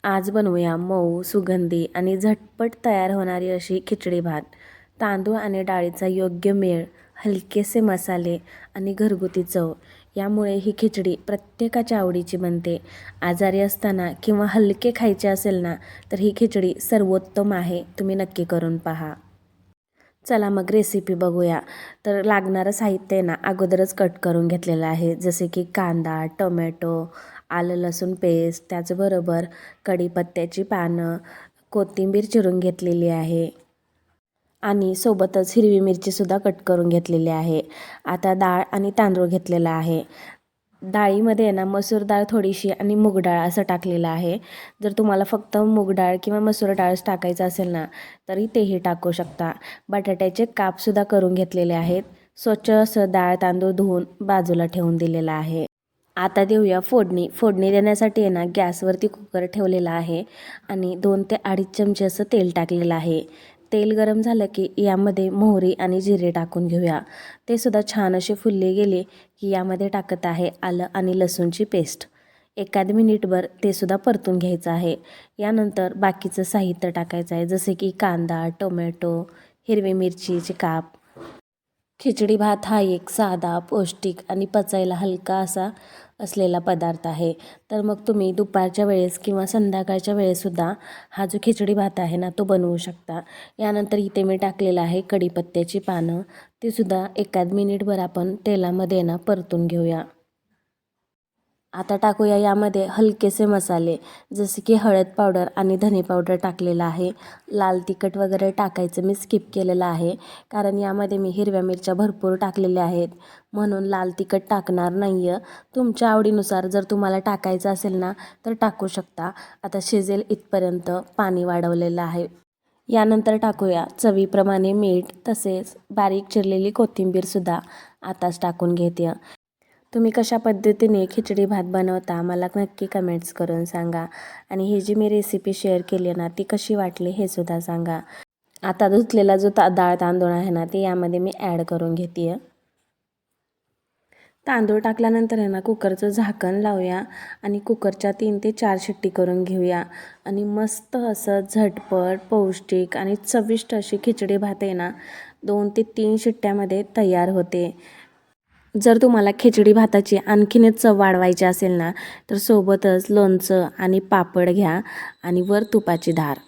आज बनवूया मऊ, सुगंधी आणि झटपट तयार होणारी अशी खिचडी भात. तांदूळ आणि डाळीचा योग्य मेळ, हलकेसे मसाले आणि घरगुती चव यामुळे ही खिचडी प्रत्येकाच्या आवडीची बनते. आजारी असताना किंवा हलके खायचे असेल ना, तर ही खिचडी सर्वोत्तम आहे. तुम्ही नक्की करून पहा. चला मग रेसिपी बघूया. तर लागणारं साहित्य आहे ना अगोदरच कट करून घेतलेलं आहे. जसे की कांदा, टोमॅटो, आलं लसूण पेस्ट, त्याचबरोबर कढीपत्त्याची पानं, कोथिंबीर चिरून घेतलेली आहे आणि सोबतच हिरवी मिरचीसुद्धा कट करून घेतलेली आहे. आता डाळ आणि तांदूळ घेतलेला आहे. डाळीमध्ये आहे ना मसूर डाळ थोडीशी आणि मूग डाळ असं टाकलेलं आहे. जर तुम्हाला फक्त मूग डाळ किंवा मसूर डाळच टाकायचं असेल ना, तरी तेही टाकू शकता. बटाट्याचे कापसुद्धा करून घेतलेले आहेत. स्वच्छ असं डाळ तांदूळ धुवून बाजूला ठेवून दिलेला आहे. आता देऊया फोडणी. फोडणी देण्यासाठी आहे ना गॅसवरती कुकर ठेवलेला आहे आणि 2 ते 2.5 चमचे असं तेल टाकलेलं आहे. तेल गरम झालं की यामध्ये मोहरी आणि जिरे टाकून घेऊया. ते सुद्धा छान असे फुलले गेले की यामध्ये टाकत आहे आलं आणि लसूणची पेस्ट. एखाद मिनिटभर ते सुद्धा परतून घ्यायचं आहे. यानंतर बाकीचं साहित्य टाकायचं आहे, जसे की कांदा, टोमॅटो, हिरवी मिरचीचे काप. खिचडी भात हा एक साधा, पौष्टिक आणि पचायला हलका असा असलेला पदार्थ आहे. तर मग तुम्ही दुपारच्या वेळेस किंवा संध्याकाळच्या वेळेससुद्धा हा जो खिचडी भात आहे ना तो बनवू शकता. यानंतर इथे मी टाकलेलं आहे कढीपत्त्याची पानं. ती सुद्धा एखाद मिनिटभर आपण तेलामध्ये ना परतून घेऊया. आता टाकूया यामध्ये हलकेसे मसाले, जसे की हळद पावडर आणि धने पावडर टाकलेलं आहे. लाल तिखट वगैरे टाकायचं मी स्किप केलेलं आहे, कारण यामध्ये मी हिरव्या मिरच्या भरपूर टाकलेल्या आहेत, म्हणून लाल तिखट टाकणार नाही आहे. तुमच्या आवडीनुसार जर तुम्हाला टाकायचं असेल ना तर टाकू शकता. आता शिजेल इथपर्यंत पाणी वाढवलेलं आहे. यानंतर टाकूया चवीप्रमाणे मीठ, तसेच बारीक चिरलेली कोथिंबीरसुद्धा आताच टाकून घेते. तुम्ही कशा पद्धतीने खिचडी भात बनवता मला नक्की कमेंट्स करून सांगा आणि ही जी मी रेसिपी शेअर केली ना ती कशी वाटली हे सुद्धा सांगा. आता धुतलेला जो डाळ तांदूळ आहे ना ते यामध्ये मी ॲड करून घेते आहे. तांदूळ टाकल्यानंतर आहे ना कुकरचं झाकण लावूया आणि कुकरच्या 3 ते 4 शिट्टी करून घेऊया आणि मस्त असं झटपट, पौष्टिक आणि चविष्ट अशी खिचडी भात आहे ना 2 ते 3 शिट्ट्यामध्ये तयार होते. जर तुम्हाला खिचडी भाताची आणखीनच चव वाढवायची असेल ना तर सोबतच लोणचं आणि पापड घ्या आणि वर तुपाची धार.